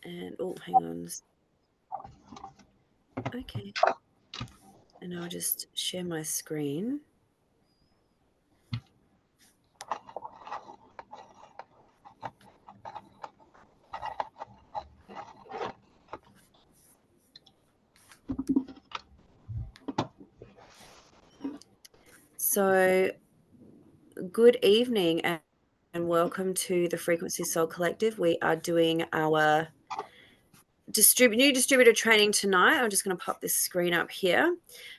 And, oh, hang on. Okay. And I'll just share my screen. So, good evening and welcome to the Frequency Soul Collective. We are doing our new distributor training tonight. I'm just going to pop this screen up here.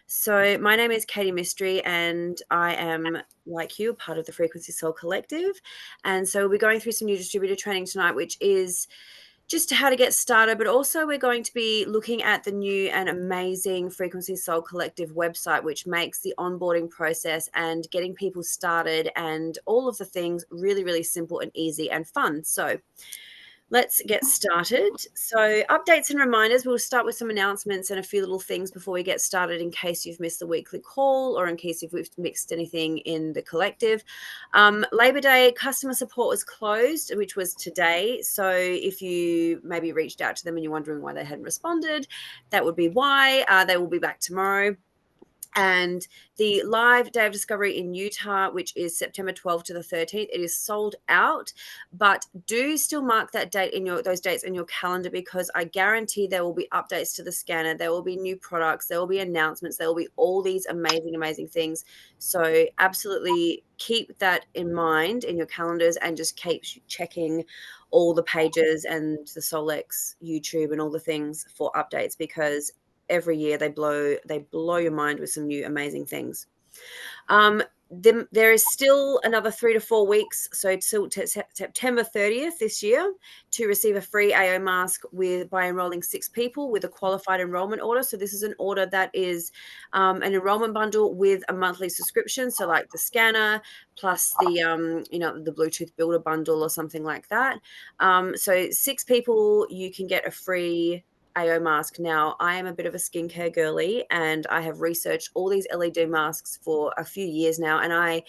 So, my name is Katey Mistry, and I am, like you, part of the Frequency Soul Collective. And so, we'll be going through some new distributor training tonight, which is just how to get started, but also we're going to be looking at the new and amazing Frequency Soul Collective website, which makes the onboarding process and getting people started and all of the things really, really simple and easy and fun. So let's get started. So updates and reminders, we'll start with some announcements and a few little things before we get started in case you've missed the weekly call or in case if we've mixed anything in the collective. Labor Day customer support was closed, which was today. So if you maybe reached out to them and you're wondering why they hadn't responded, that would be why. They will be back tomorrow. And the live Day of Discovery in Utah, which is September 12th to the 13th, it is sold out. But do still mark that date in those dates in your calendar, because I guarantee there will be updates to the scanner. There will be new products. There will be announcements. There will be all these amazing, amazing things. So absolutely keep that in mind in your calendars and just keep checking all the pages and the Solex YouTube and all the things for updates, because every year they blow your mind with some new amazing things. There is still another 3 to 4 weeks, so till September 30th this year, to receive a free AO mask by enrolling 6 people with a qualified enrollment order. So this is an order that is an enrollment bundle with a monthly subscription, so like the scanner plus the the Bluetooth builder bundle or something like that. So 6 people, you can get a free AO mask. Now, I am a bit of a skincare girly, and I have researched all these LED masks for a few years now, and I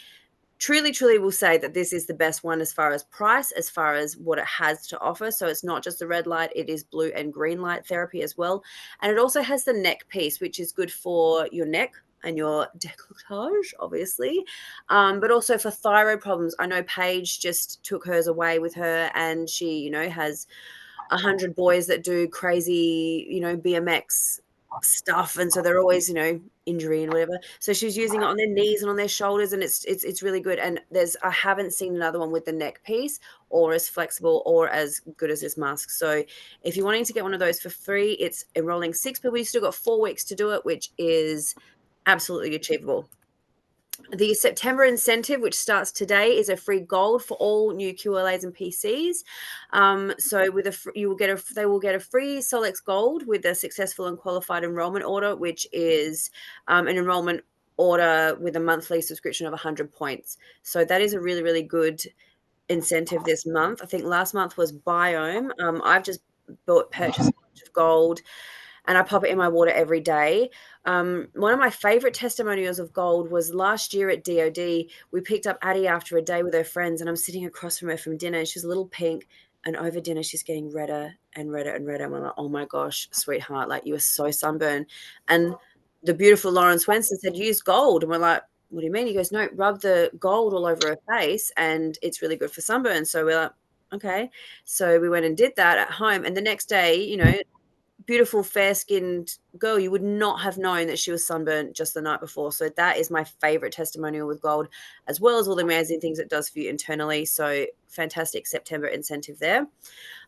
truly, truly will say that this is the best one as far as price, as far as what it has to offer. So it's not just the red light, it is blue and green light therapy as well. And it also has the neck piece, which is good for your neck and your décolletage, obviously, but also for thyroid problems. I know Paige just took hers away with her, and she, has 100 boys that do crazy, BMX stuff, and so they're always, injury and whatever. So she's using it on their knees and on their shoulders, and it's really good. And I haven't seen another one with the neck piece or as flexible or as good as this mask. So if you're wanting to get one of those for free, it's enrolling 6 people. You still got 4 weeks to do it, which is absolutely achievable. The September incentive, which starts today, is a free gold for all new QLAs and PCs. So they will get a free Solex gold with a successful and qualified enrollment order, which is an enrollment order with a monthly subscription of 100 points. So that is a really, really good incentive this month. I think last month was Biome. I've just purchased a bunch of gold, and I pop it in my water every day. One of my favorite testimonials of gold was last year at DOD. We picked up Addie after a day with her friends, and I'm sitting across from her from dinner, and she's a little pink, and over dinner she's getting redder and redder and redder. And I'm like, oh my gosh, sweetheart, like you are so sunburned. And the beautiful Lauren Swenson said, use gold. And we're like, what do you mean? He goes, no, rub the gold all over her face, and it's really good for sunburn. So we're like, okay. So we went and did that at home. And the next day, beautiful fair-skinned girl, you would not have known that she was sunburnt just the night before. So that is my favorite testimonial with gold, as well as all the amazing things it does for you internally. So fantastic September incentive there.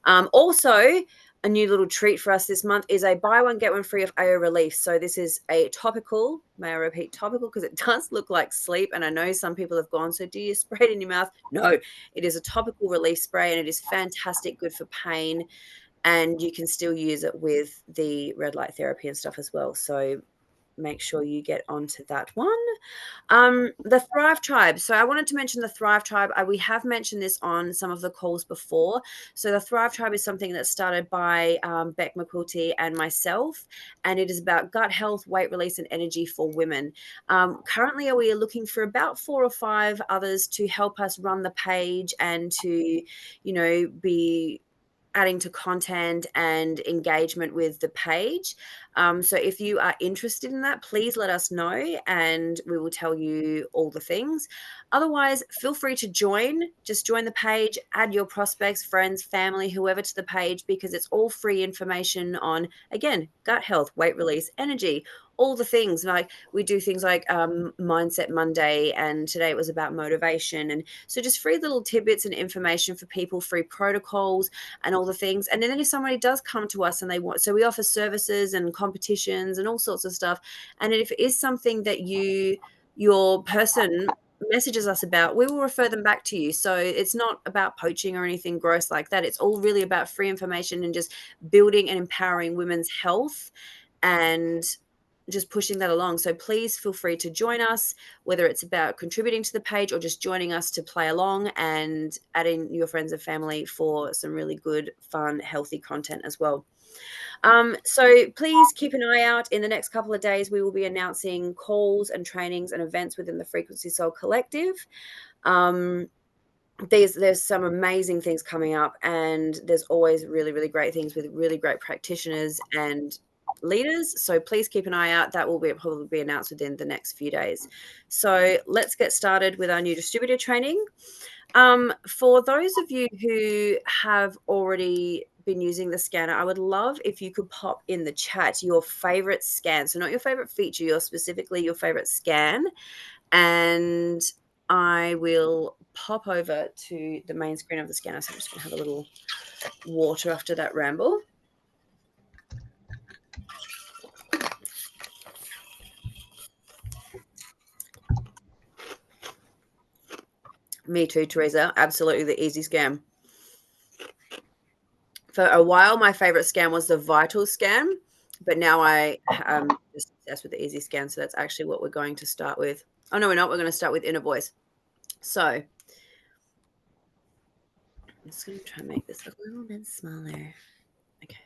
Also, a new little treat for us this month is a buy one get one free of AO relief. So this is a topical, may I repeat topical, because it does look like sleep, and I know some people have gone, so do you spray it in your mouth? No, it is a topical relief spray, and it is fantastic, good for pain, and you can still use it with the red light therapy and stuff as well. So make sure you get onto that one. The Thrive Tribe. So I wanted to mention the Thrive Tribe. We have mentioned this on some of the calls before. So the Thrive Tribe is something that's started by Beck McQuilty and myself, and it is about gut health, weight release, and energy for women. Currently, we are looking for about 4 or 5 others to help us run the page and to, be adding to content and engagement with the page. So if you are interested in that, please let us know and we will tell you all the things. Otherwise, feel free to join. Just join the page, add your prospects, friends, family, whoever to the page, because it's all free information on, again, gut health, weight release, energy, all the things. Like we do things like Mindset Monday, and today it was about motivation. And so just free little tidbits and information for people, free protocols and all the things. And then if somebody does come to us and they want, so we offer services and competitions and all sorts of stuff. And if it is something that your person messages us about, we will refer them back to you. So it's not about poaching or anything gross like that. It's all really about free information and just building and empowering women's health and just pushing that along. So please feel free to join us, whether it's about contributing to the page or just joining us to play along and adding your friends and family for some really good, fun, healthy content as well. So please keep an eye out. In the next couple of days, we will be announcing calls and trainings and events within the Frequency Soul Collective. There's some amazing things coming up, and there's always really, really great things with really great practitioners and leaders. So please keep an eye out. That will probably be announced within the next few days. So let's get started with our new distributor training. For those of you who have already been using the scanner, I would love if you could pop in the chat your favorite scan. So not your favorite feature, specifically your favorite scan. And I will pop over to the main screen of the scanner. So I'm just going to have a little water after that ramble. Me too, Teresa. Absolutely the easy scan. For a while, my favorite scan was the Vital scan, but now I am just obsessed with the easy scan. So that's actually what we're going to start with. Oh, no, we're not. We're going to start with Inner Voice. So I'm just going to try and make this a little bit smaller. Okay.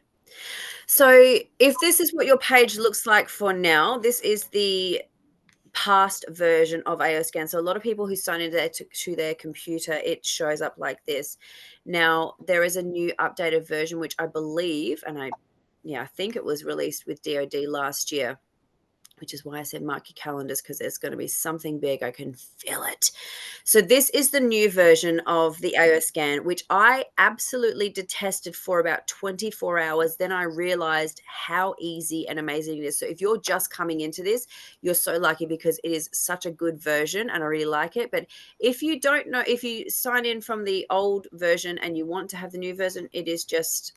So if this is what your page looks like for now, this is the past version of AO Scan. So a lot of people who sign into to their computer, it shows up like this. Now there is a new updated version, which I believe, and I think it was released with DoD last year, which is why I said mark your calendars, because there's going to be something big. I can feel it. So this is the new version of the AO Scan, which I absolutely detested for about 24 hours. Then I realized how easy and amazing it is. So if you're just coming into this, you're so lucky, because it is such a good version and I really like it. But if you don't know, if you sign in from the old version and you want to have the new version, it is just,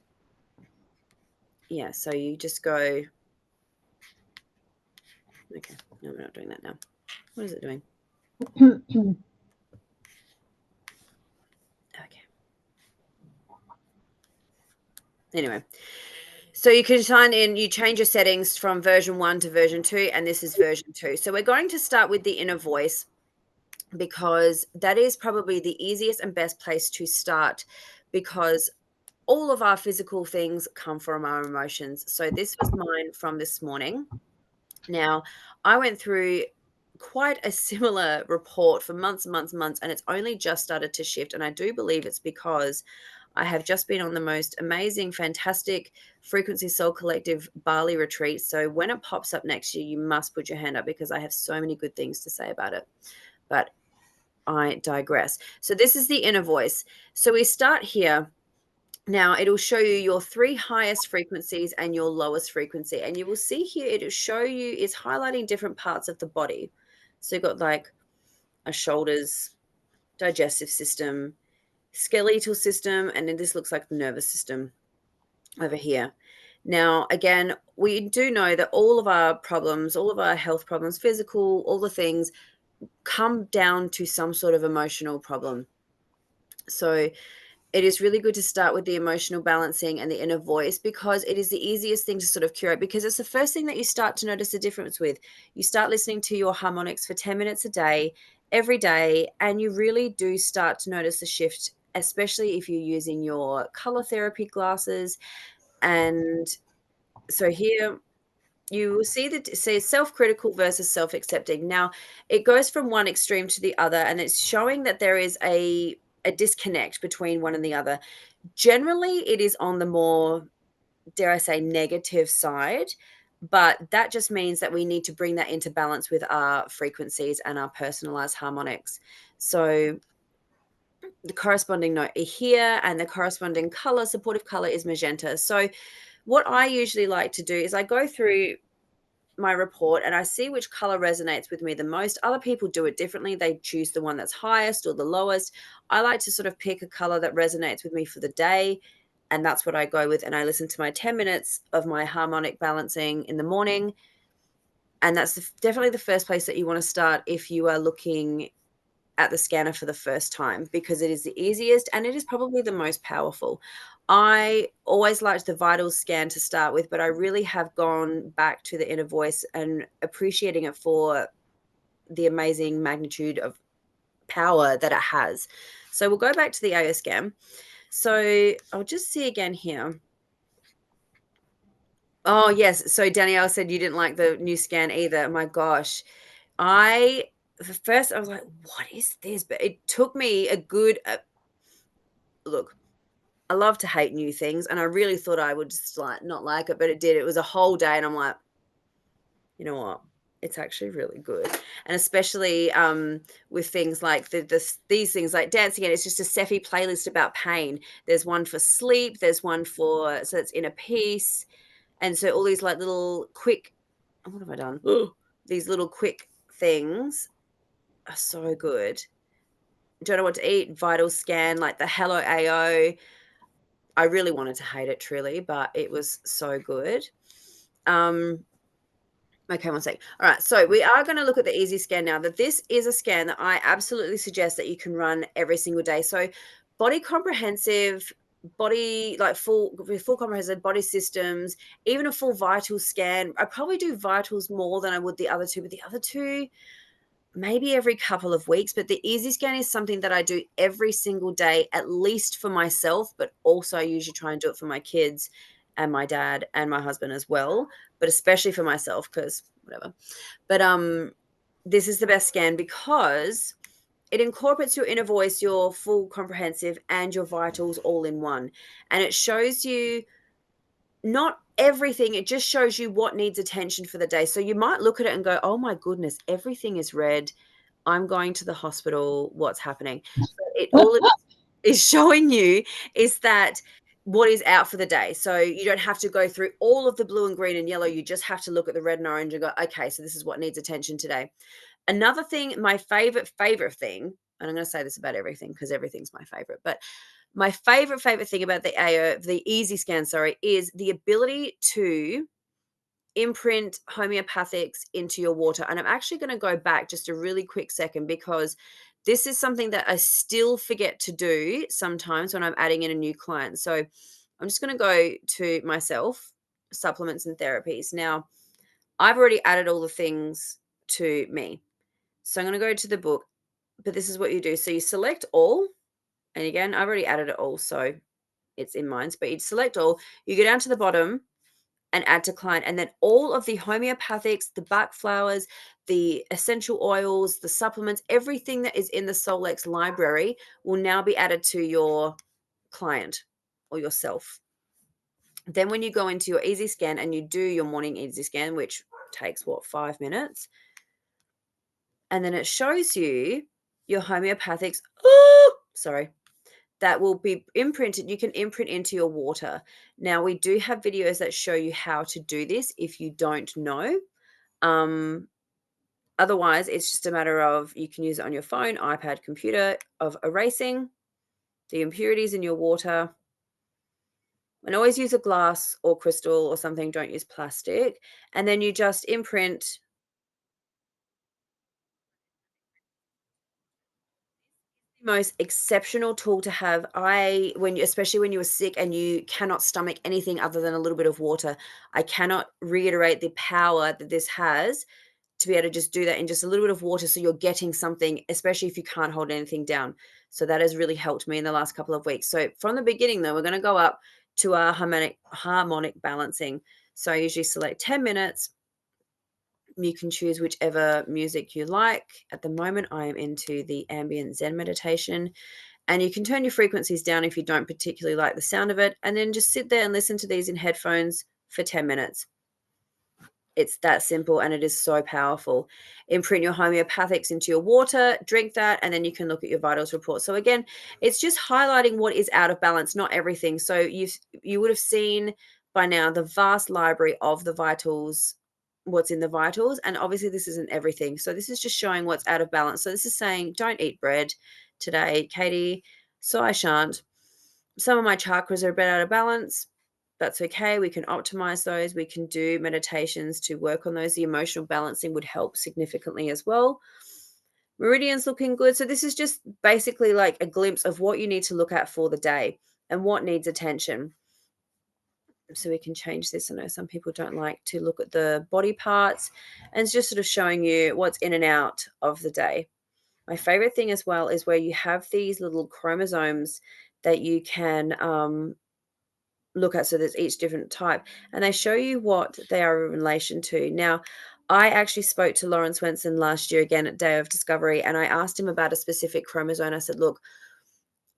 so you just go, okay, no, we're not doing that now. What is it doing? Okay. Anyway, so you can sign in, you change your settings from version 1 to version 2, and this is version 2. So we're going to start with the Inner Voice, because that is probably the easiest and best place to start, because all of our physical things come from our emotions. So this was mine from this morning. Now, I went through quite a similar report for months and months and months, and it's only just started to shift. And I do believe it's because I have just been on the most amazing, fantastic Frequency Soul Collective Bali retreat. So when it pops up next year, you must put your hand up, because I have so many good things to say about it. But I digress. So this is the Inner Voice. So we start here. Now it'll show you your 3 highest frequencies and your lowest frequency. And you will see here, it'll show you, it's highlighting different parts of the body. So you've got like a shoulders, digestive system, skeletal system, and then this looks like the nervous system over here. Now, again, we do know that all of our problems, all of our health problems, physical, all the things come down to some sort of emotional problem. So it is really good to start with the emotional balancing and the Inner Voice, because it is the easiest thing to sort of curate, because it's the first thing that you start to notice a difference with. You start listening to your harmonics for 10 minutes a day, every day, and you really do start to notice a shift, especially if you're using your color therapy glasses. And so here you will see that says self-critical versus self-accepting. Now it goes from one extreme to the other, and it's showing that there is a disconnect between one and the other. Generally, it is on the more, dare I say, negative side, but that just means that we need to bring that into balance with our frequencies and our personalized harmonics. So the corresponding note here and the corresponding color, supportive color is magenta. So what I usually like to do is I go through my report and I see which color resonates with me the most. Other people do it differently. They choose the one that's highest or the lowest. I like to sort of pick a color that resonates with me for the day. And that's what I go with. And I listen to my 10 minutes of my harmonic balancing in the morning. And that's definitely the first place that you want to start if you are looking at the scanner for the first time, because it is the easiest and it is probably the most powerful. I always liked the vital scan to start with, but I really have gone back to the inner voice and appreciating it for the amazing magnitude of power that it has. So we'll go back to the AO scan. So I'll just see again here. Oh, yes. So Danielle said you didn't like the new scan either. My gosh. I first I was like, what is this? But it took me a good look. I love to hate new things, and I really thought I would just like not like it, but it did. It was a whole day, and I'm like, you know what? It's actually really good, and especially with things like these things like dancing. And it's just a Sephi playlist about pain. There's one for sleep. There's one for so it's inner peace, and so all these like little quick. What have I done? These little quick things are so good. Don't know what to eat. Vital scan, like the Hello AO. I really wanted to hate it truly, but it was so good. Um, okay, one sec. All right, so we are going to look at the easy scan now. That this is a scan that I absolutely suggest that you can run every single day. So, body comprehensive, body like full comprehensive body systems, even a full vital scan. I probably do vitals more than I would the other two, but the other two maybe every couple of weeks. But the easy scan is something that I do every single day, at least for myself, but also I usually try and do it for my kids and my dad and my husband as well, but especially for myself because whatever. But this is the best scan because it incorporates your inner voice, your full comprehensive, and your vitals all in one. And it shows you not everything, it just shows you what needs attention for the day. So you might look at it and go, oh my goodness, everything is red. I'm going to the hospital. What's happening? But it all it is showing you is that what is out for the day. So you don't have to go through all of the blue and green and yellow. You just have to look at the red and orange and go, okay, so this is what needs attention today. Another thing, my favorite thing, and I'm going to say this about everything because everything's my favorite, but my favorite thing about the AO, the easy scan, sorry, is the ability to imprint homeopathics into your water. And I'm actually going to go back just a really quick second because this is something that I still forget to do sometimes when I'm adding in a new client. So I'm just going to go to myself, supplements and therapies. Now, I've already added all the things to me. So I'm going to go to the book, but this is what you do. So you select all. And again, I've already added it all. So it's in mine, but you'd select all. You go down to the bottom and add to client. And then all of the homeopathics, the bark flowers, the essential oils, the supplements, everything that is in the Solex library will now be added to your client or yourself. Then when you go into your easy scan and you do your morning easy scan, which takes 5 minutes, and then it shows you your homeopathics. Oh, sorry, that will be imprinted. You can imprint into your water. Now, we do have videos that show you how to do this if you don't know. Otherwise, it's just a matter of you can use it on your phone, iPad, computer, of erasing the impurities in your water. And always use a glass or crystal or something. Don't use plastic. And then you just imprint. Most exceptional tool to have. Especially when you were sick and you cannot stomach anything other than a little bit of water, I cannot reiterate the power that this has to be able to just do that in just a little bit of water, so you're getting something, especially if you can't hold anything down. So that has really helped me in the last couple of weeks. So from the beginning though, we're going to go up to our harmonic balancing. So I usually select 10 minutes. You can choose whichever music you like. At the moment, I am into the ambient Zen meditation. And you can turn your frequencies down if you don't particularly like the sound of it, and then just sit there and listen to these in headphones for 10 minutes. It's that simple, and it is so powerful. Imprint your homeopathics into your water, drink that, and then you can look at your vitals report. So again, it's just highlighting what is out of balance, not everything. So you would have seen by now the vast library of the vitals, what's in the vitals, and obviously this isn't everything. So this is just showing what's out of balance. So this is saying don't eat bread today, Katey. So I shan't. Some of my chakras are a bit out of balance. That's okay. We can optimize those. We can do meditations to work on those. The emotional balancing would help significantly as well. Meridian's looking good. So this is just basically like a glimpse of what you need to look at for the day and what needs attention. So we can change this. I know some people don't like to look at the body parts, and it's just sort of showing you what's in and out of the day. My favorite thing as well is where you have these little chromosomes that you can look at. So there's each different type, and they show you what they are in relation to. Now, I actually spoke to Lauren Swenson last year again at Day of Discovery, and I asked him about a specific chromosome. I said, look,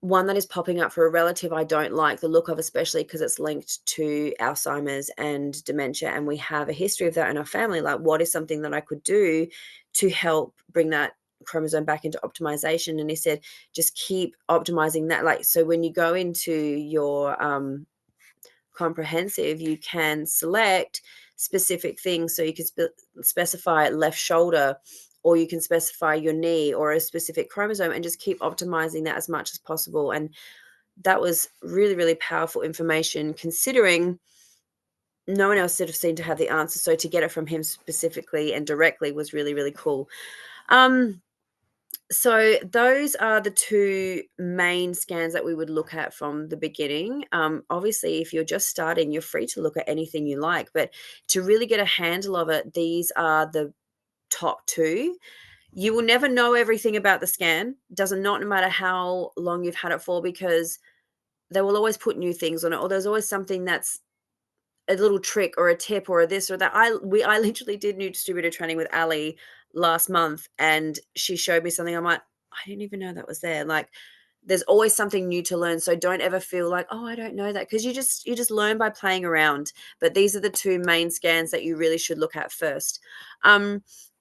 one that is popping up for a relative I don't like the look of, especially because it's linked to Alzheimer's and dementia, and we have a history of that in our family. Like, what is something that I could do to help bring that chromosome back into optimization? And he said, just keep optimizing that. Like, so when you go into your comprehensive, you can select specific things. So you can specify left shoulder, or you can specify your knee or a specific chromosome, and just keep optimizing that as much as possible. And that was really, really powerful information, considering no one else sort of seemed to have the answer. So to get it from him specifically and directly was really, really cool. So those are the two main scans that we would look at from the beginning. Obviously, if you're just starting, you're free to look at anything you like, but to really get a handle of it, these are the top two. You will never know everything about the scan. Doesn't, not no matter how long you've had it for, because they will always put new things on it, or there's always something that's a little trick or a tip or a this or that. I literally did new distributor training with Ali last month, and she showed me something. I'm like, I didn't even know that was there. Like, there's always something new to learn. So don't ever feel like, oh, I don't know that, because you just learn by playing around. But these are the two main scans that you really should look at first.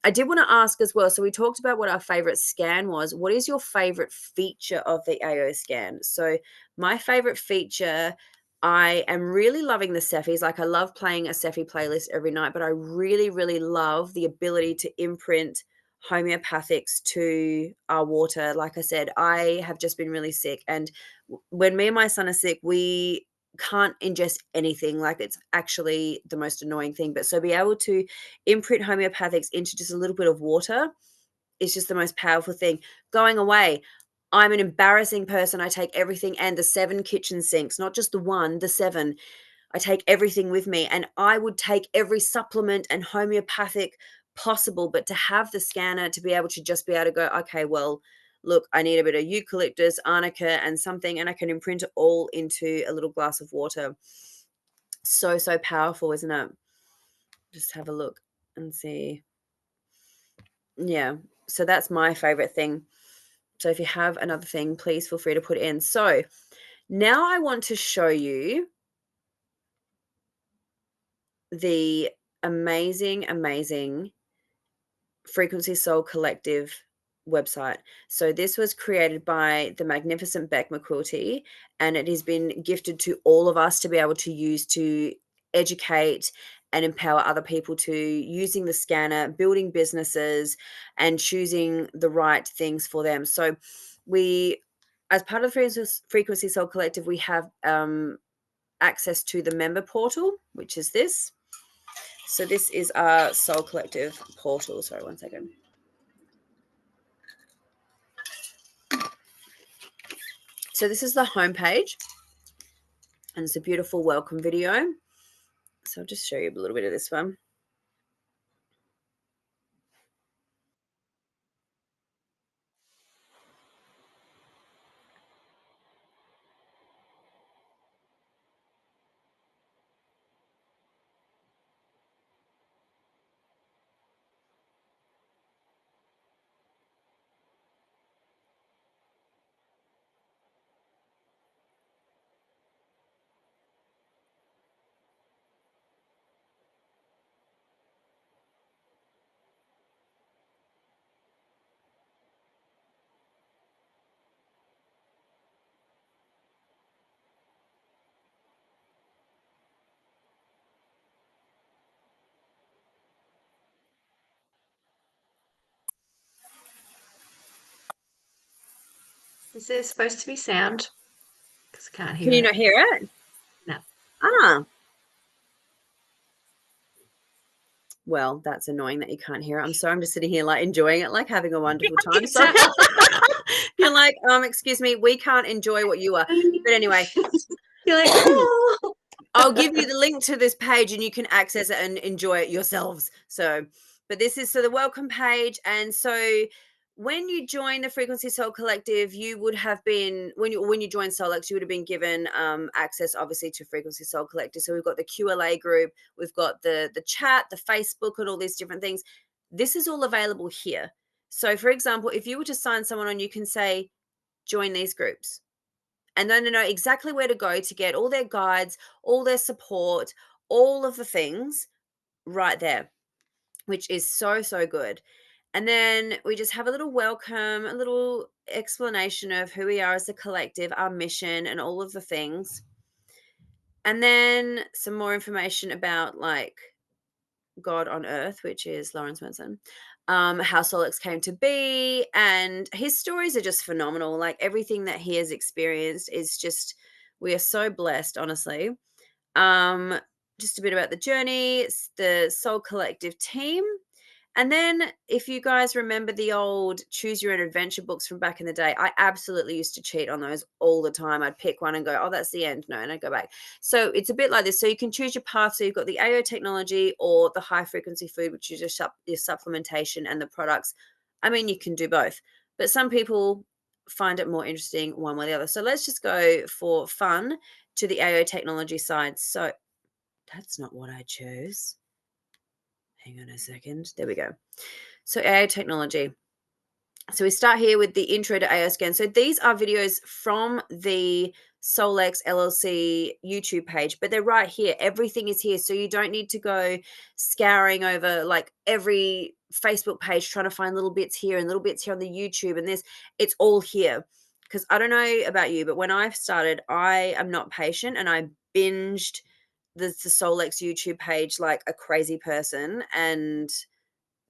I did want to ask as well. So we talked about what our favorite scan was. What is your favorite feature of the AO scan? So my favorite feature, I am really loving the Cephis. Like, I love playing a Cephi playlist every night, but I really, really love the ability to imprint homeopathics to our water. Like I said, I have just been really sick, and when me and my son are sick, we can't ingest anything. Like, it's actually the most annoying thing. But so be able to imprint homeopathics into just a little bit of water is just the most powerful thing. Going away, I'm an embarrassing person. I take everything and the 7 kitchen sinks, not just the one, the 7. I take everything with me, and I would take every supplement and homeopathic possible. But to have the scanner, to be able to just be able to go, okay, well, look, I need a bit of eucalyptus, arnica, and something, and I can imprint it all into a little glass of water. So, so powerful, isn't it? Just have a look and see. Yeah. So that's my favorite thing. So if you have another thing, please feel free to put it in. So now I want to show you the amazing, amazing Frequency Soul Collective website. So this was created by the magnificent Beck McQuilty, and it has been gifted to all of us to be able to use to educate and empower other people to using the scanner, building businesses, and choosing the right things for them. So we, as part of the Frequency Soul Collective, we have access to the member portal, which is this. So this is our Soul Collective portal. Sorry, one second. So this is the homepage, and it's a beautiful welcome video. So I'll just show you a little bit of this one. Is there supposed to be sound? Because I can't hear Can you it. not hear it? No. Ah. Well, that's annoying that you can't hear it. I'm sorry. I'm just sitting here like enjoying it, like having a wonderful time. So you're like, excuse me, we can't enjoy what you are. But anyway, You're like, oh. I'll give you the link to this page and you can access it and enjoy it yourselves. So, but this is the welcome page. And so when you join the Frequency Soul Collective, you would have been when you join Solex, you would have been given access obviously to Frequency Soul Collective. So we've got the QLA group, we've got the chat, the Facebook, and all these different things. This is all available here. So for example, if you were to sign someone on, you can say join these groups. And then they know exactly where to go to get all their guides, all their support, all of the things right there, which is so, so good. And then we just have a little welcome, a little explanation of who we are as a collective, our mission, and all of the things. And then some more information about like God on Earth, which is Lawrence Manson, how Solix came to be. And his stories are just phenomenal. Like everything that he has experienced is just, we are so blessed, honestly. Just a bit about the journey. It's the Soul Collective team. And then if you guys remember the old choose your own adventure books from back in the day, I absolutely used to cheat on those all the time. I'd pick one and go, oh, that's the end. No, and I'd go back. So it's a bit like this. So you can choose your path. So you've got the AO technology or the high frequency food, which is your supplementation and the products. I mean, you can do both, but some people find it more interesting one way or the other. So let's just go for fun to the AO technology side. So that's not what I chose. Hang on a second. There we go. So AI technology. So we start here with the intro to AO Scan. So these are videos from the Solex LLC YouTube page, but they're right here. Everything is here. So you don't need to go scouring over like every Facebook page trying to find little bits here and little bits here on the YouTube and this. It's all here. Because I don't know about you, but when I started, I am not patient and I binged the Solex YouTube page like a crazy person. And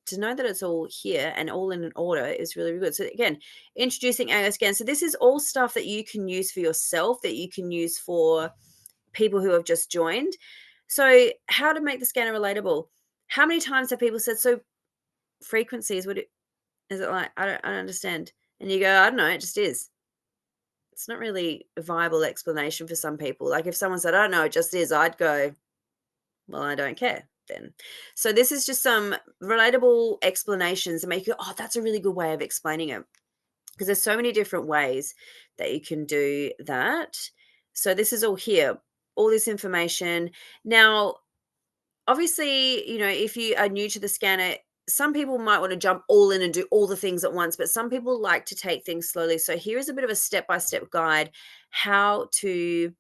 to know that it's all here and all in an order is really, really good. So again, introducing AO Scan. So this is all stuff that you can use for yourself, that you can use for people who have just joined. So how to make the scanner relatable? How many times have people said, so frequencies, is it like, I don't understand. And you go, I don't know, it just is. It's not really a viable explanation for some people. Like if someone said, I don't know, it just is, I'd go, well, I don't care then. So this is just some relatable explanations and make you, oh, that's a really good way of explaining it. Because there's so many different ways that you can do that. So this is all here, all this information. Now, obviously, if you are new to the scanner, some people might want to jump all in and do all the things at once, but some people like to take things slowly. So here is a bit of a step-by-step guide how to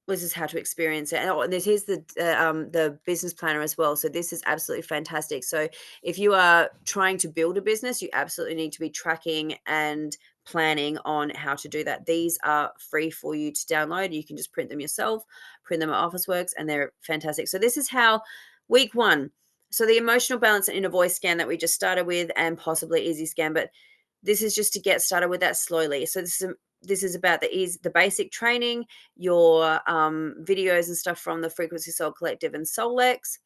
this is how to experience it. And here's the business planner as well. So this is absolutely fantastic. So if you are trying to build a business, you absolutely need to be tracking and planning on how to do that. These are free for you to download. You can just print them yourself, print them at Officeworks, and they're fantastic. So this is how week 1. So the emotional balance and inner voice scan that we just started with, and possibly easy scan, but this is just to get started with that slowly. So this is about the basic training, your videos and stuff from the Frequency Soul Collective and Solex.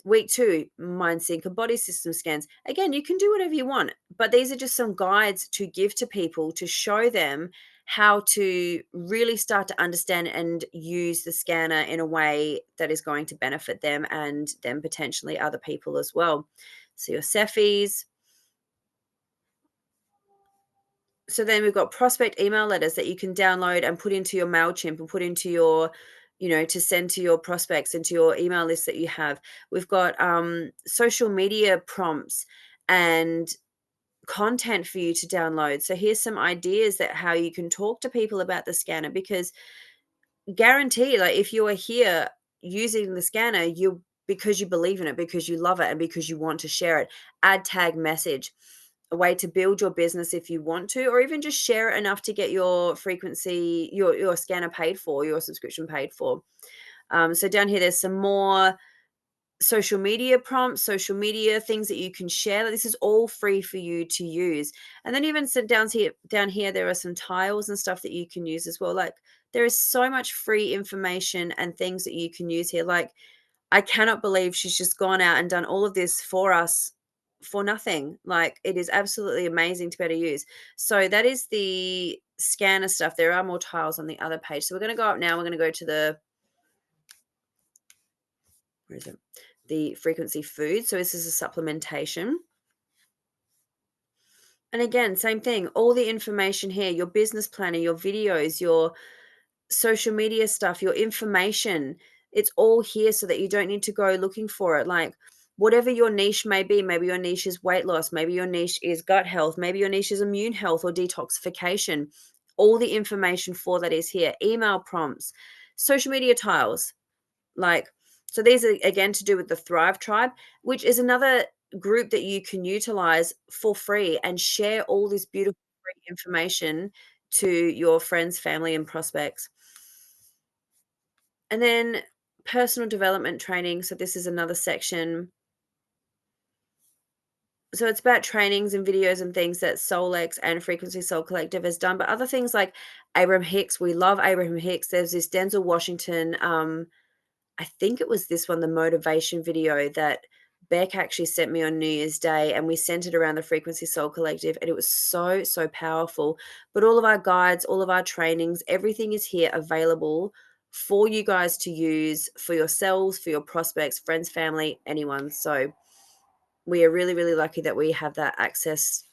Week 2, mind sync and body system scans. Again, you can do whatever you want, but these are just some guides to give to people to show them how to really start to understand and use the scanner in a way that is going to benefit them and then potentially other people as well. So your Cephis. So then we've got prospect email letters that you can download and put into your MailChimp and put into your, to send to your prospects and to your email list that you have. We've got social media prompts and content for you to download. So here's some ideas that how you can talk to people about the scanner, because guarantee, like if you are here using the scanner, because you believe in it, because you love it, and because you want to share it. Add tag message, a way to build your business if you want to, or even just share it enough to get your frequency, your scanner paid for, your subscription paid for. So down here, there's some more social media prompts, social media things that you can share. This is all free for you to use. And then even down here, there are some tiles and stuff that you can use as well. Like there is so much free information and things that you can use here. Like I cannot believe she's just gone out and done all of this for us for nothing. Like it is absolutely amazing to be able to use. So that is the scanner stuff. There are more tiles on the other page. So we're going to go up now. We're going to go to where is it? The frequency food. So this is a supplementation. And again, same thing. All the information here, your business planner, your videos, your social media stuff, your information, it's all here so that you don't need to go looking for it. Like whatever your niche may be, maybe your niche is weight loss, maybe your niche is gut health, maybe your niche is immune health or detoxification. All the information for that is here. Email prompts, social media tiles, like, so these are again to do with the Thrive Tribe, which is another group that you can utilize for free and share all this beautiful free information to your friends, family, and prospects. And then personal development training. So this is another section. So it's about trainings and videos and things that SoulX and Frequency Soul Collective has done, but other things like Abraham Hicks. We love Abraham Hicks. There's this Denzel Washington. I think it was this one, the motivation video that Beck actually sent me on New Year's Day, and we sent it around the Frequency Soul Collective, and it was so, so powerful. But all of our guides, all of our trainings, everything is here available for you guys to use for yourselves, for your prospects, friends, family, anyone. So we are really, really lucky that we have that access.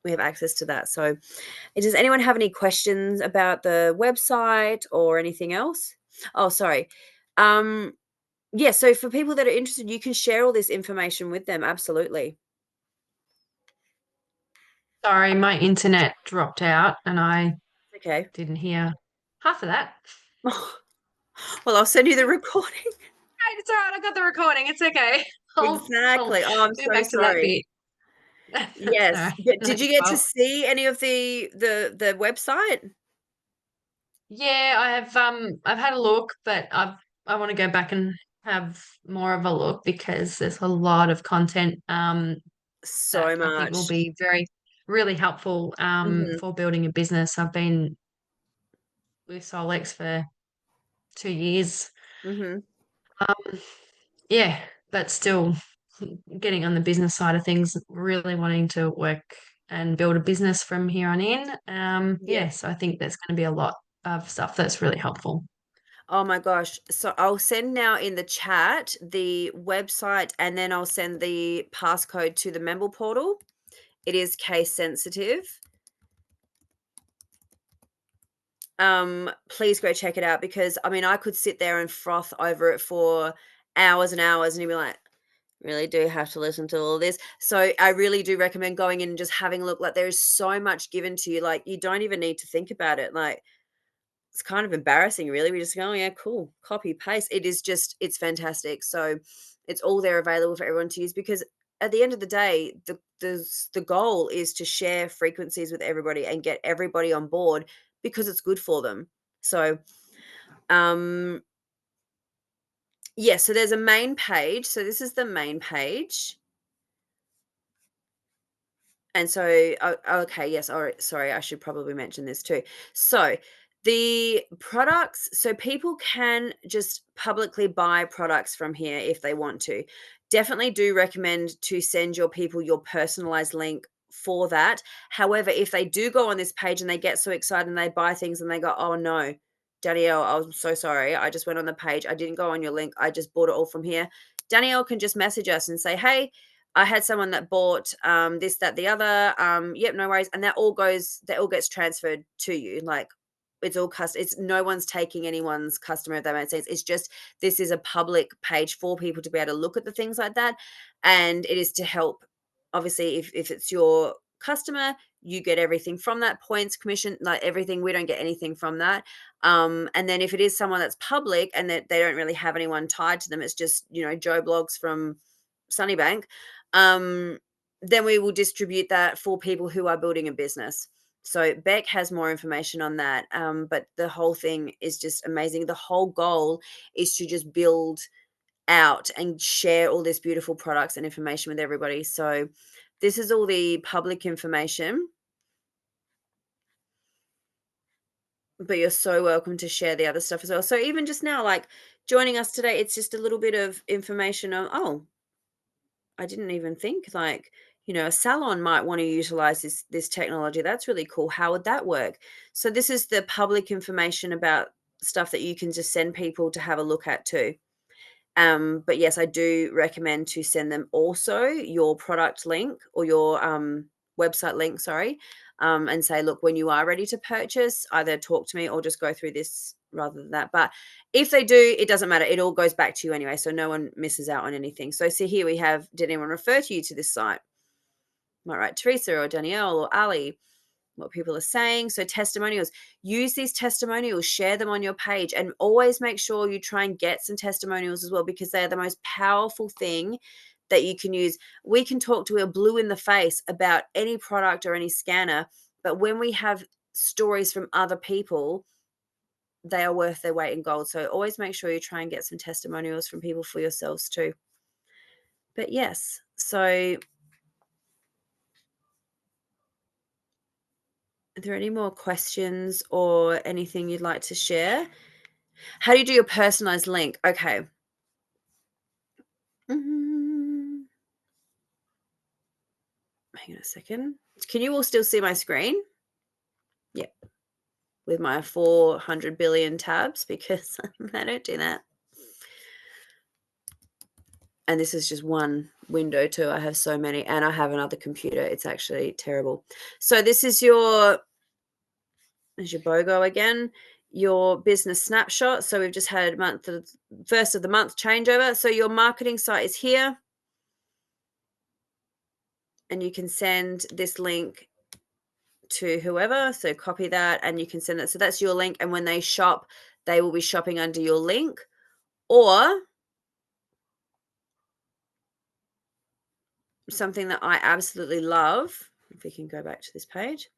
We have access to that. So does anyone have any questions about the website or anything else? Oh, sorry. Yeah, so for people that are interested, you can share all this information with them. Absolutely. Sorry, my internet dropped out and I Okay. didn't hear half of that. Well, I'll send you the recording. Hey, it's all right. I got the recording. It's okay. I'll Exactly. Oh, I'm go so back to that sorry. bit. That's all Yes. right. But No did you get to fault. see any of the website? Yeah, I've had a look, but I want to go back and have more of a look because there's a lot of content So that I think will much. be really helpful Mhm. for building a business. I've been with Solex for 2 years. Mhm. Um, yeah, but still getting on the business side of things, really wanting to work and build a business from here on in. Yeah. Yeah, so I think there's going to be a lot of stuff that's really helpful. Oh my gosh. So I'll send now in the chat the website, and then I'll send the passcode to the member portal. It is case sensitive. Please go check it out, because I mean I could sit there and froth over it for hours and hours, and you'd be like, really do have to listen to all this. So I really do recommend going in and just having a look. Like there is so much given to you, like you don't even need to think about it. Like it's kind of embarrassing, really. We just go, oh yeah, cool, copy paste. It is just, it's fantastic. So it's all there available for everyone to use, because at the end of the day, the goal is to share frequencies with everybody and get everybody on board, because it's good for them. So um yeah, so there's a main page. So this is the main page. And so, okay, yes, all right, sorry, I should probably mention this too. So, the products, so people can just publicly buy products from here if they want to. Definitely do recommend to send your people your personalized link for that. However, if they do go on this page and they get so excited and they buy things and they go, oh no, Danielle, I'm so sorry. I just went on the page. I didn't go on your link. I just bought it all from here. Danielle can just message us and say, hey, I had someone that bought this, that, the other. Yep, no worries. And that all gets transferred to you. Like it's all custom. It's no one's taking anyone's customer, if that makes sense. It's just, this is a public page for people to be able to look at the things like that. And it is to help, obviously, if it's your customer, you get everything from that, points, commission, like everything. We don't get anything from that. And then if it is someone that's public and that they don't really have anyone tied to them, it's just, Joe Blogs from Sunnybank, um, then we will distribute that for people who are building a business. So Beck has more information on that. But the whole thing is just amazing. The whole goal is to just build out and share all this beautiful products and information with everybody. So this is all the public information. But you're so welcome to share the other stuff as well. So even just now, like joining us today, it's just a little bit of information on, oh, I didn't even think like, a salon might want to utilize this technology. That's really cool. How would that work? So this is the public information about stuff that you can just send people to have a look at too. But yes, I do recommend to send them also your product link or your website link, sorry, and say, look, when you are ready to purchase, either talk to me or just go through this rather than that. But if they do, it doesn't matter. It all goes back to you anyway, so no one misses out on anything. So see here we have, did anyone refer to you to this site? Might write Teresa or Danielle or Ali, what people are saying. So testimonials, use these testimonials, share them on your page, and always make sure you try and get some testimonials as well, because they're the most powerful thing that you can use. We can talk to a blue in the face about any product or any scanner, but when we have stories from other people, they are worth their weight in gold. So always make sure you try and get some testimonials from people for yourselves too. But yes, so are there any more questions or anything you'd like to share? How do you do your personalized link? Okay. Hang on a second. Can you all still see my screen? Yep. With my 400 billion tabs, because I don't do that. And this is just one window too. I have so many, and I have another computer. It's actually terrible. So this is there's your BOGO again, your business snapshot. So we've just had first of the month changeover. So your marketing site is here. And you can send this link to whoever. So copy that and you can send it. So that's your link. And when they shop, they will be shopping under your link. Or something that I absolutely love, if we can go back to this page,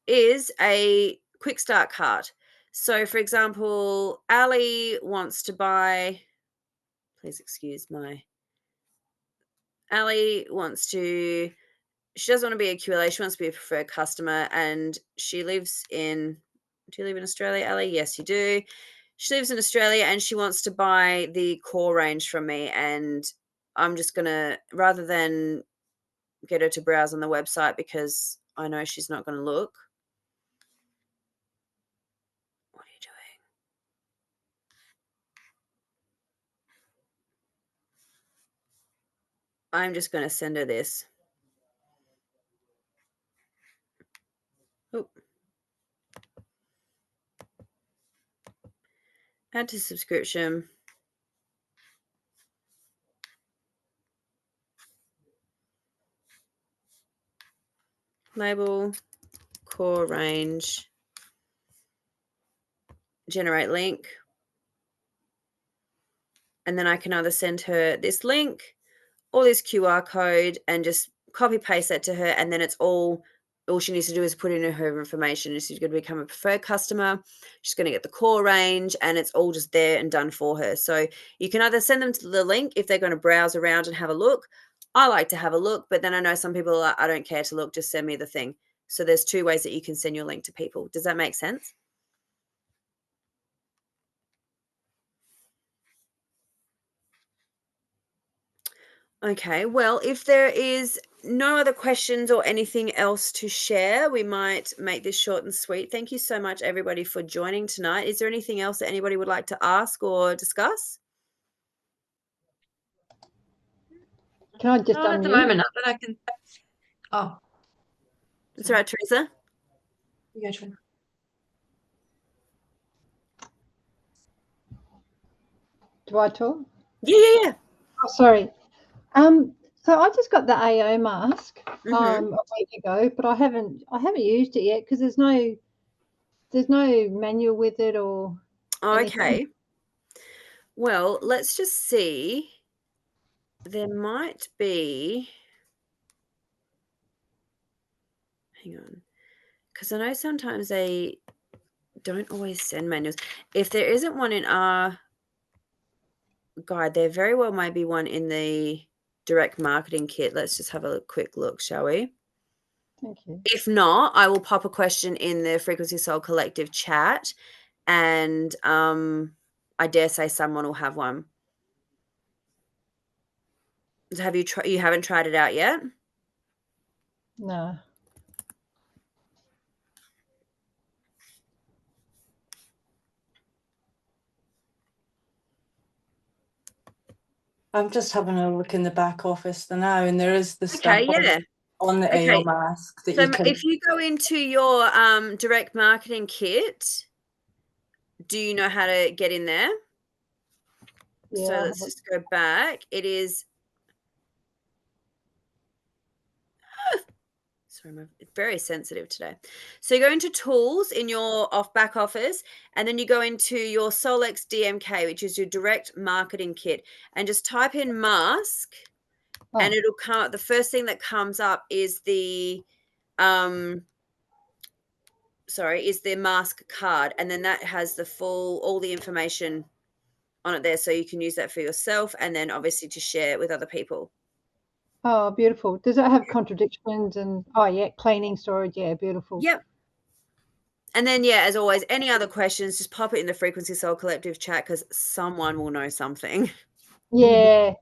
is a quick start cart. So for example, Ali wants to buy, please excuse my, Ali wants to, she doesn't want to be a QLA, she wants to be a preferred customer, and she lives in, do you live in Australia, Ali? Yes, you do. She lives in Australia and she wants to buy the core range from me, and I'm just going to, rather than get her to browse on the website because I know she's not going to look. What are you doing? I'm just going to send her this. Oh. Add to subscription. Label, core range, generate link. And then I can either send her this link or this QR code and just copy paste that to her. And then it's all she needs to do is put in her information. She's going to become a preferred customer. She's going to get the core range, and it's all just there and done for her. So you can either send them to the link if they're going to browse around and have a look. I like to have a look, but then I know some people are like, I don't care to look, just send me the thing. So there's two ways that you can send your link to people. Does that make sense? Okay, well, if there is no other questions or anything else to share, we might make this short and sweet. Thank you so much, everybody, for joining tonight. Is there anything else that anybody would like to ask or discuss? Can I just Not at the unmute? moment, not that I can. Oh, That's all right, Teresa. you go, Trina. Do I talk? Yeah. Oh, sorry. So I just got the AO mask Mm-hmm. a week ago, but I haven't used it yet because there's no manual with it or anything. Okay. Well, let's just see. There might be. Hang on. Because I know sometimes they don't always send manuals. If there isn't one in our guide. There very well may be one in the direct marketing kit. Let's just have a quick look, shall we? Thank you. If not, I will pop a question in the Frequency Soul Collective chat, and I dare say someone will have one. Have you you haven't tried it out yet? No. I'm just having a look in the back office now, and there is the Okay, stuff yeah. on the AO mask that So you can. if you go into your direct marketing kit, do you know how to get in there? Yeah, So I let's haven't- just go back. It is, sorry, I'm very sensitive today. So you go into tools in your back office, and then you go into your Solex DMK, which is your direct marketing kit, and just type in mask, and Oh, it'll come. The first thing that comes up is the is the mask card, and then that has the all the information on it there, so you can use that for yourself, and then obviously to share it with other people. oh, beautiful. Does it have contradictions and oh yeah, cleaning storage? Yeah, beautiful. Yep. And then, yeah, as always, any other questions, just pop it in the Frequency Soul Collective chat, because someone will know something. Yeah.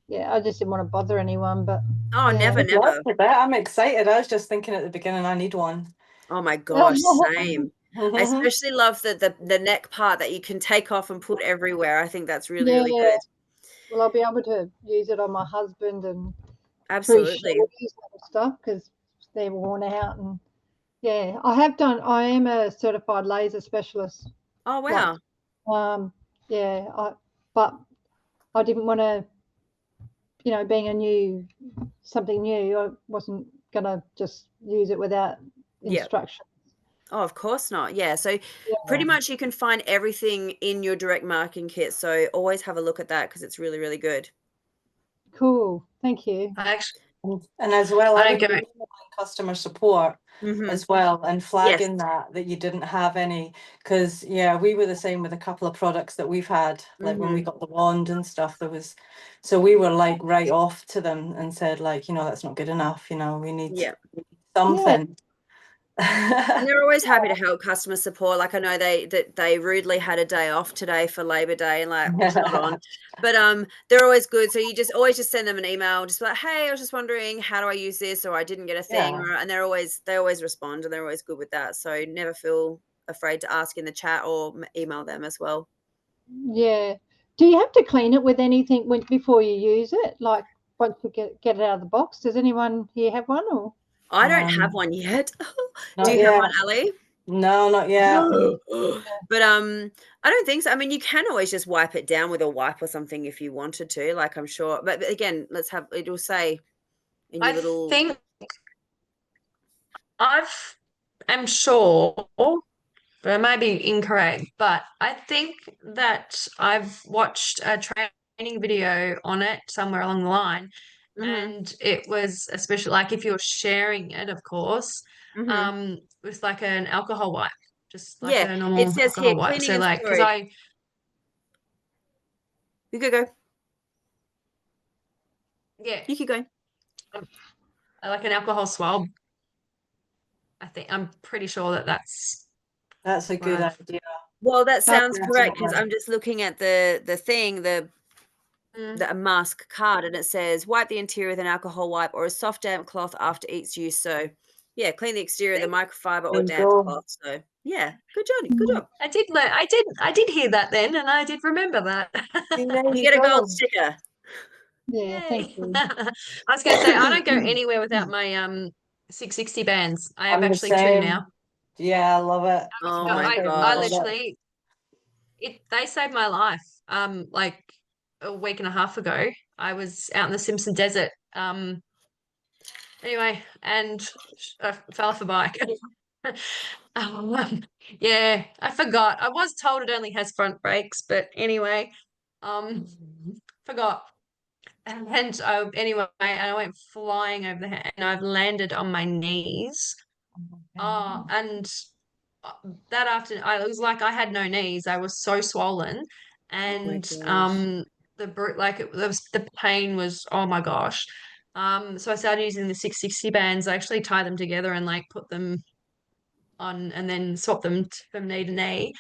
Yeah, I just didn't want to bother anyone, but Oh, yeah. never, Good luck never. with that. I'm excited. I was just thinking at the beginning, I need one. Oh my gosh, same. I especially love the neck part that you can take off and put everywhere. I think that's really, really Yeah. good. Well, I'll be able to use it on my husband and Absolutely. and stuff because they're worn out. And yeah, I am a certified laser specialist. Oh, wow. Yeah, but I didn't want to, being something new, I wasn't gonna just use it without Yep. instruction. Oh, of course not. Yeah. So Yeah. pretty much you can find everything in your direct marketing kit. So always have a look at that, because it's really, really good. Cool. Thank you. I actually, And as well, I I don't would go. be emailing customer support as well and Yes. flagging that you didn't have any, because yeah, we were the same with a couple of products that we've had, like when we got the wand and stuff, so we were like right off to them and said, like, that's not good enough, we need Yeah. something. And they're always happy to help customer support. Like, I know they rudely had a day off today for Labor Day, and like, it's not on. But they're always good. So you always send them an email, just like, hey, I was just wondering, how do I use this, or I didn't get a thing, Yeah. and they always respond, and they're always good with that. So never feel afraid to ask in the chat or email them as well. Yeah. Do you have to clean it with anything before you use it? Like once you get it out of the box? Does anyone here have one or? I don't have one yet. Not Do you have yet. one, Ali? No, not yet. But I don't think so. I mean, you can always just wipe it down with a wipe or something if you wanted to. Like, I'm sure. But again, it'll say in your I little. think I'm sure, but I may be incorrect, but I think that I've watched a training video on it somewhere along the line, and it was especially like if you're sharing it, of course, with like an alcohol wipe, just like Yeah, a it normal says here alcohol wipe. cleaning So and like, because storage. You could go. yeah, You keep going. like an alcohol swab. I'm pretty sure that's That's a good what idea. Well, that sounds That's correct, because definitely. I'm just looking at the mask card, and it says wipe the interior with an alcohol wipe or a soft damp cloth after each use. So yeah, clean the exterior with a microfiber There or you damp go. cloth. So yeah, good job. Good job. I did learn. I did hear that then, and I did remember that. See, there You you get a gold go. sticker. Yeah, thank Yay. you. I was going to say I don't go anywhere without my 660 bands. I have I'm the actually two same. now. Yeah, I love it. Oh I'm my the same. I I love gosh. it. literally they saved my life. Like a week and a half ago, I was out in the Simpson Desert. Anyway, and I fell off a bike. Yeah, I forgot. I was told it only has front brakes, but anyway, um, forgot. And anyway, and I went flying over the and I've landed on my knees. And that afternoon, it was like I had no knees. I was so swollen, and gosh. the pain was, oh my gosh. So I started using the 660 bands. I actually tie them together and like put them on and then swap them from knee to knee.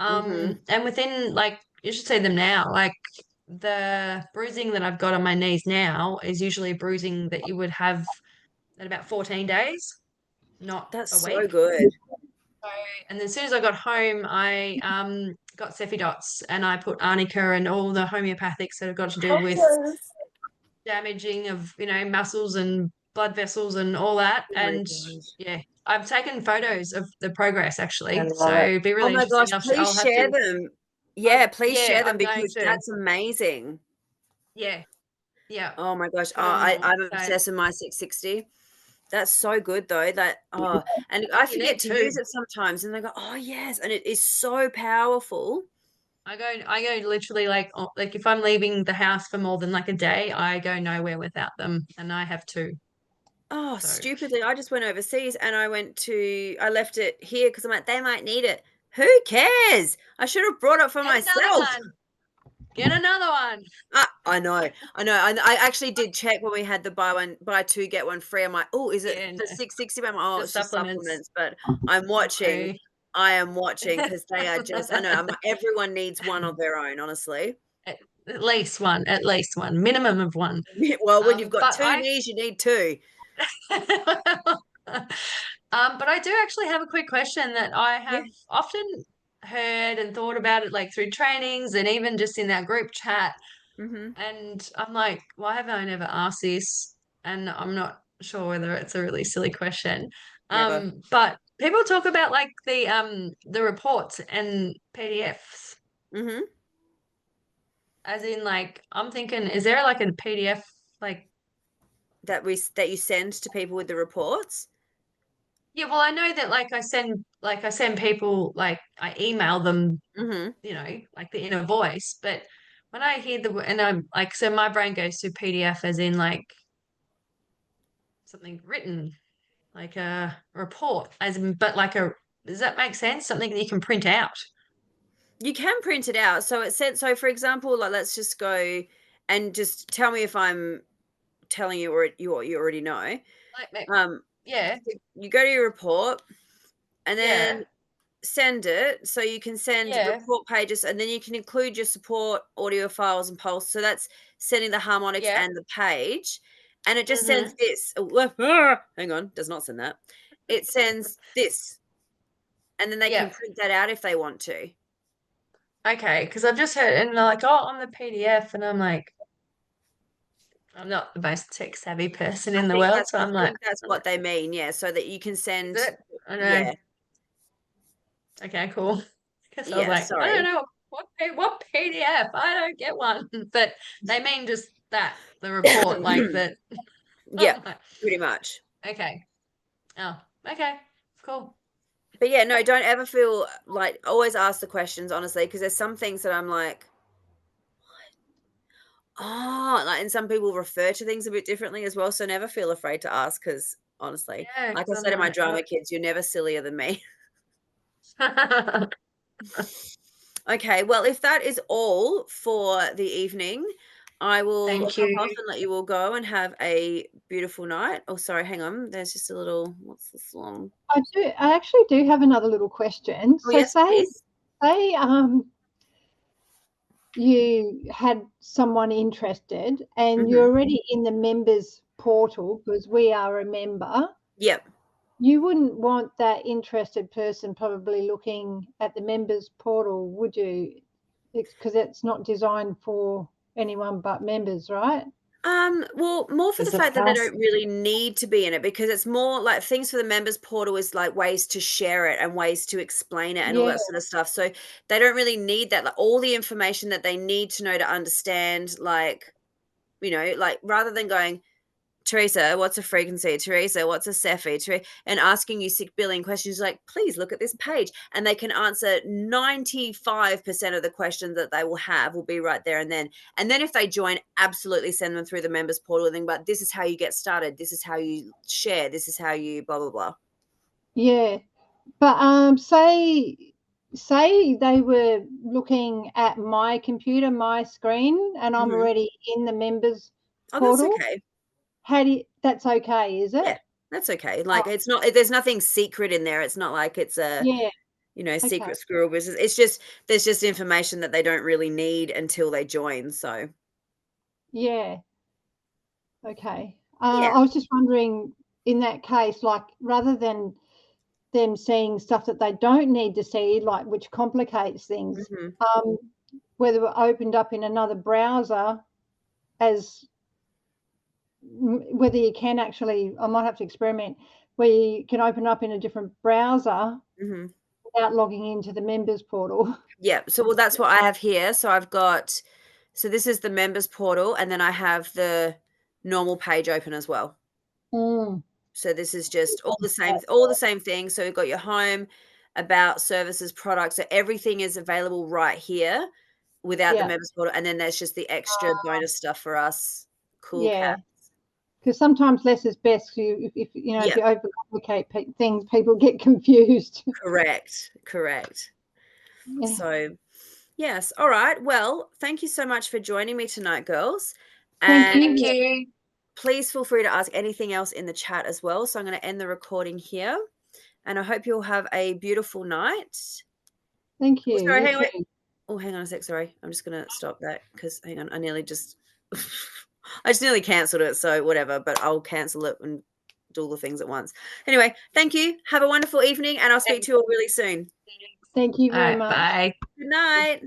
And within like you should see them now, like the bruising that I've got on my knees now is usually bruising that you would have at about 14 days, not That's a so week. good. So, and then as soon as I got home, I got Cephi dots and I put arnica and all the homeopathics that have got to do with damaging of, muscles and blood vessels and all that. Oh my And gosh. yeah, I've taken photos of the progress I actually. love So it. it'd be Oh really my gosh, interesting. I'll please have share to, them. Yeah, please share them I'm going because to. that's amazing. Yeah. Yeah. Oh my gosh. Phenomenal. I'm So obsessed with my 660. That's so good though. And I you need forget to to. use it sometimes and I go, oh yes. And it is so powerful. I go literally like if I'm leaving the house for more than like a day, I go nowhere without them, and I have two. Oh, So stupidly. I just went overseas and I left it here because I'm like, they might need it. Who cares? I should have brought it for get another myself. one. Get another one. I know. I actually did check when we had the buy two, get one free. I'm like, oh, is it Yeah, the 660? I'm like, oh, just it's just supplements. supplements. But I'm watching. No. I am watching because they are just, I know, everyone needs one of their own, honestly. At least one, minimum of one. Well, when you've got But two knees, you need two. But I do actually have a quick question that I Yeah. have often heard and thought about it like through trainings and even just in our group chat. Mm-hmm. And I'm like, why have I never asked this? And I'm not sure whether it's a really silly question. Never. But people talk about like the reports and PDFs. Mm-hmm. As in like I'm thinking, is there like a PDF like That you send to people with the reports. yeah, well I know that I send people like I email them, Mm-hmm. like the inner voice, but when I hear and I'm like so my brain goes to PDF as in like something written like a report, as in, but like does that make sense? Something that you can print out. You can print it out. So it said, so for example, like let's just go and just tell me if I'm telling you or you already know. Um, Yeah, you go to your report and then yeah, send it. So you can send yeah, report pages and then you can include your support audio files and pulse. So that's sending the harmonics yeah. and the page. And it just Mm-hmm. sends this. Hang on, does not send that. It sends this. And then they can Yeah. print that out if they want to. Okay, because I've just heard and they're like, oh, on the PDF, and I'm like, I'm not the most tech savvy person in the world, so I I'm like, think that's what they mean, yeah, so that you can is send it? I know. yeah, Okay, cool. Because I was yeah, like, I don't sorry. know what PDF. I don't get one, but they mean just that the report, like that. Yeah, pretty much. Okay. Oh, okay, cool. But yeah, no, don't ever feel like always ask the questions, honestly, because there's some things that I'm like, oh, like, and some people refer to things a bit differently as well. So never feel afraid to ask because honestly, Yeah, like I because said I'm to my like, drama kids, you're never sillier than me. what? Okay, well, if that is all for the evening, I will Thank hop you. off and let you all go and have a beautiful night. Oh, sorry, hang on. There's just a little, what's this long? I actually do have another little question. Oh, So yes, please. say you had someone interested and you're already in the members portal because we are a member. Yep. You wouldn't want that interested person probably looking at the members portal, would you? Because it's not designed for anyone but members, right? Well, more for the There's a fact that they pass. don't really need to be in it because it's more like things for the members portal is like ways to share it and ways to explain it and all Yeah, that sort of stuff. So they don't really need that, like all the information that they need to know to understand, like, like rather than going, Teresa, what's a frequency? Teresa, what's a Cephi? And asking you sick billing questions like, please look at this page. And they can answer 95% of the questions that they will have will be right there and then. And then if they join, absolutely send them through the members portal and think about this is how you get started. This is how you share. This is how you blah, blah, blah. yeah. But say say they were looking at my computer, my screen, and I'm already in the members Oh, portal. that's okay. That's okay, is it? Yeah, that's okay. Like it's not. There's nothing secret in there. It's not like it's a secret squirrel business. It's just there's just information that they don't really need until they join. So yeah, okay. Yeah. I was just wondering, in that case, like rather than them seeing stuff that they don't need to see, like which complicates things, whether it opened up in another browser, whether you can actually, I might have to experiment, where you can open up in a different browser without logging into the members portal. Yeah. So well, that's what I have here. So I've got. So this is the members portal, and then I have the normal page open as well. So this is just all the same thing. So you've got your home, about, services, products. So everything is available right here without the members portal. And then there's just the extra bonus stuff for us. Cool cat. Because sometimes less is best. If you overcomplicate things, people get confused. Correct. Yeah. So yes. All right. Well, thank you so much for joining me tonight, girls. Thank you. Please feel free to ask anything else in the chat as well. So I'm going to end the recording here, and I hope you'll have a beautiful night. Thank you. Oh, sorry, hang on. Oh, hang on a sec. Sorry, I'm just going to stop that because hang on, I nearly just cancelled it. So whatever, but I'll cancel it and do all the things at once. Anyway, thank you. Have a wonderful evening, and I'll speak to you all really soon. Thank you very much. Bye. Good night.